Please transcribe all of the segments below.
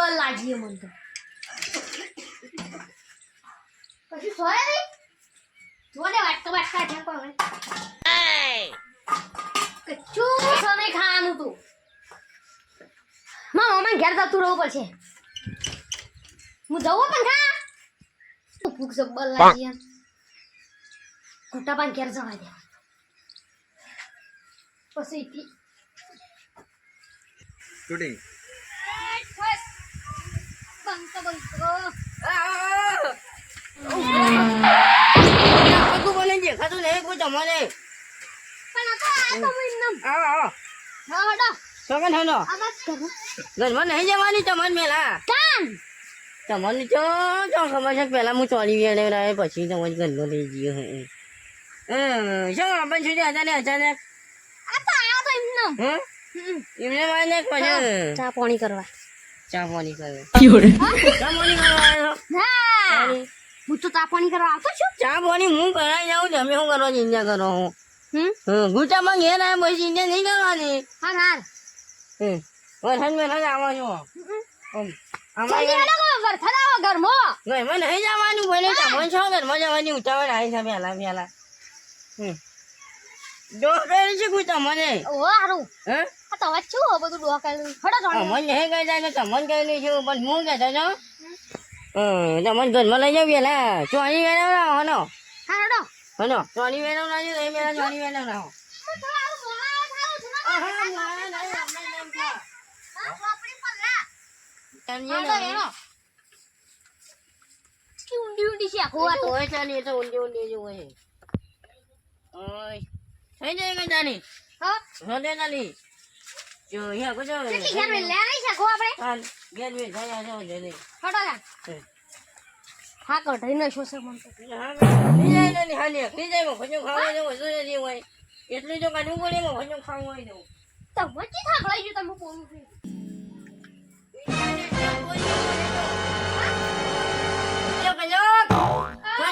બલ લાગી મને તો પછી સોય રે જોને વાટકા છે પણ કચ્ચું સને ખાવાનું તું મમ્મા ઘેર જતું રહેવું પડશે હું જવું પણ ખા તું ભૂખ જબ્બલ લાગી ખોટા પણ ઘેર જવા દે પછી શૂટિંગ બંકો તું બોલે છે ખાતું નહીં કોઈ તમારે પણ આ તો મહિનમ આવો હા હડો સગન હેનો આ બસ કર ઘરમાં નહીં જવાની તમને મેલા કામ તમને તો ખબર છે પેલા હું ચોરી વેળે રહે પછી તમારે ઘરમાં લઈ ગયો શું આપણે સુધી હતા ને અચાનક આ તો આયા તો એમનો એમને માને પછી ચા પાણી કરવા ચા પાણી કરે હા હું તો ચા પાણી કરવા આવતો છું ચા પાણી હું કરાવી જાઉં તમે શું કરવા ચિંતા કરો હું ગુચામાં ઘેર આવે પછી ચિંતા નહીં કરવાની હા હાર વરસાદ મેળા જ આવો છો ઘરમાં નહીં જવાનું બોલે તમે છો ઘરમાં જવાની ઉતાવળ આવી છે પહેલા ડોક્ટર છે કોઈ તમને ઓ હારું હે આ તો વાત શું બધું ડોકાયું હડો જોડે અમન નહીં ગઈ જાય ને તમને કઈ નહીં છું પણ હું કહેતો છો તમને ઘરમાં લઈ જાવ પેલા ચોરી વેળા ના હનો હા હડો હનો ચોરી વેળા ના નહીં પેલા ચોરી વેળા ના હો ઊંડી છે આખો આ તો ઓય ચાલી તો ઊંડી ઊંડી જો હોય ઓય થઈ જાય કે જાની હા હોદે ચાલી જો હિયા કો જો કેટલી ઘર મે લે આવી છે કો આપણે હાલ ગેર મે જાય જો જને હડો જા હા કઢાઈ ન શોષે મન તો હા થઈ જાય ને હાલી થઈ જાય ભજો ખાવા જો જો જે હોય એટલું જો કાઢવું પડે માં ભજો ખાવું હોય તો તો વચ્ચે થાક લઈ ગયો તમે પોનું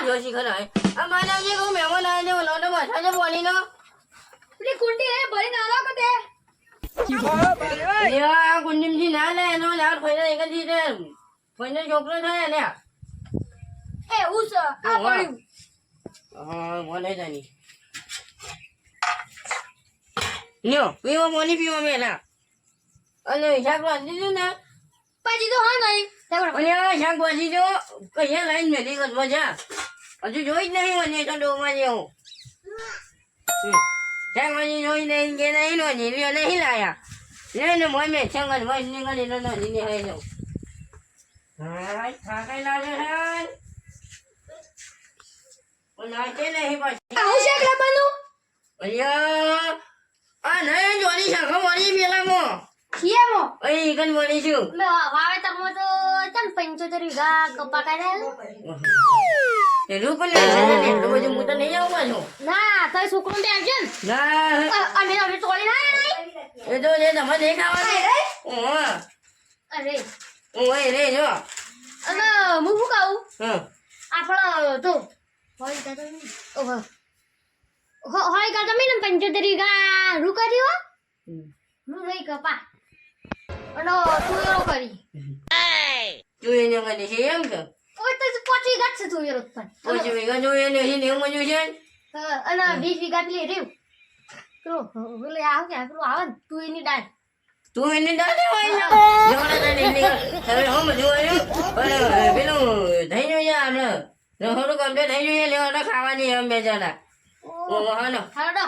જોશી ખરા આ માનવ જે કહું મહેમાન આવે છે લોટો માથા છે બોલી નો પેલી કુંડી રે ભરી ના લો કતે આ કુંડીમથી ના લે એનો લાડ ફઈને એક જ રીતે ફઈને છોકરો થાય ને એ ઉસ આ પડ્યું હા બોલે જાની લ્યો પીવો મોની પીવો મેલા અને શાકભાજી દીધું ને પછી તો હા નહીં અને શાકભાજી જો કયા લાઈન મેલી કર મજા હજુ જોઈ જ નહીં મને તો ડોમાં જેવું શાકભાજી જોઈ નહીં કે નહીં નો લીલો નહીં લાયા લઈને મોય મેં છંગલ વસ નીકળી નો લીને હે જાઉં હા થાકાઈ લાગે છે નાચે નહીં પછી હું શેક લાવવાનું અయ్యા આ નહીં જોની શાખા મળી પેલામાં ખીએમો અહીં કન મળી છું મે વાવેતર માં તો ચમ 75 વીઘા કપા કાઢેલું એ રૂપલે છે ને એટલું બધું હું તો નહીં જાઉં પાછો ના તો છોકરું દે આવજો ને ના અમે તોડી ના નહીં એ તો જે તમે દેખાવા ઓહ અરે ઓય રે જો અને હું શું કહું હા આપણો તો હોય તો ઓહો હોય કા તમે ને 75 વીઘા રૂ કર્યો હું નહીં કપા અને તું એરો કરી તું એને મને છે એમ કે ઓય તો 5 વીઘા છે તું એરો પણ પછી વેગા જો એને હી ને મજુ છે અને 20 વીઘા પેલી રેવ તો ઓલે આવ કે પેલું આવે ને તું એની ડાળ તું એને દાદે હોય ને જોડા ને હવે હમ જોયું પણ પેલું થઈ ગયું યાર આપણે થોડું કમ્પ્લીટ થઈ ગયું લેવા ખાવાની એમ બેચારા ઓહો હાલો હાડો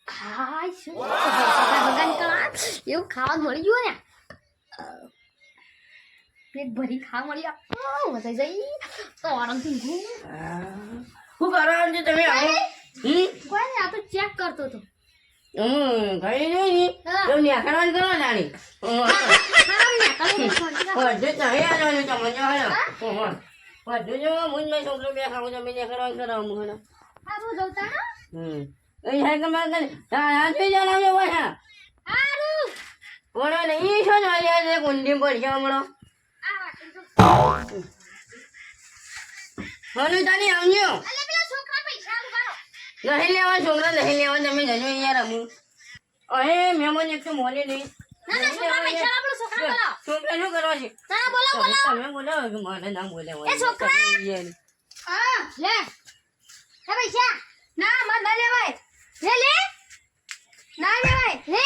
હાય શું ભગવાન કળા એવું ખાવા મળી ગયું ને પેટ ભરી ખાવા મળી મજા જઈ તો આરામથી શું કરો છે તમે આવો કોઈ નહીં આ તો ચેક કરતો હતો ખાઈ જોઈ ને તો ન્યાકરવાનું કરો નાની બધું તો હે આવવાનું તમને જો હાલો બધું જો મુજ મેં છોકરો બે ખાવું તમે ન્યાકરવાનું કરાવું હાલો હારું જવતા એ હે કે માર આ જોઈ જાવ જો વાહ હારું ઓળો નહીં છો ને આ કુંડી પર છે હમણો હનુતાની આવજો અલે પેલા છોકરા પૈસા ઉગાડો નહીં લેવા છોકરા નહીં લેવા તમે જજો અહીંયા રમું અહે મહેમાન એક તો મોને નહીં ના ના છોકરા પૈસા આપણો છોકરા બોલાવો છોકરા શું કરવા છે ના બોલાવો બોલાવો તમે બોલાવો કે મારે ના બોલાવો એ છોકરા હા લે હે પૈસા ના મત ના લેવાય લે ના લેવાય લે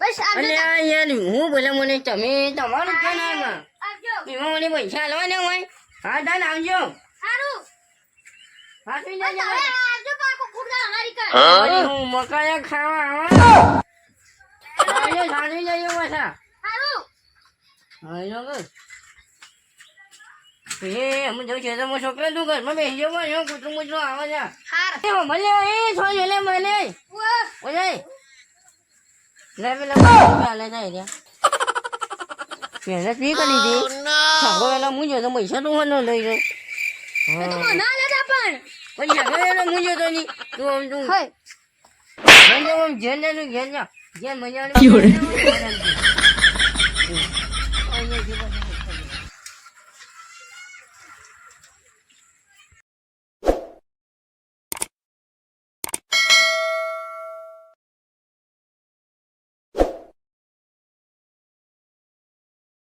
બસ અને આ યાર હું બોલે મને તમે તમારું કે ના આવજો એમાં મને પૈસા લેવાના હોય હા દાન આવજો સારું હા તું હવે જજો આવજો પાકો ખુરદા અમારી કર અરે હું મકાયા ખાવા આવા આવજો સાંજે જજો પાછા સારું આવજો કે એ અમે જવું છે તો છોકરા તું ઘરમાં બેસી જવો જો કૂતરું કૂતરું આવે છે હાર એ મળે એ છો એટલે મળે ઓય લે પેલા લે જાય રે પહેલા પી કરી દે સાગો એલા મુજો તો પૈસા તું હનો લઈ લે એ તો ના લેતા પણ પૈસા ગયો એલા મુજો તો ની તું આમ તું હય જેને આમ જેને નું ઘેર જા જેન મજાની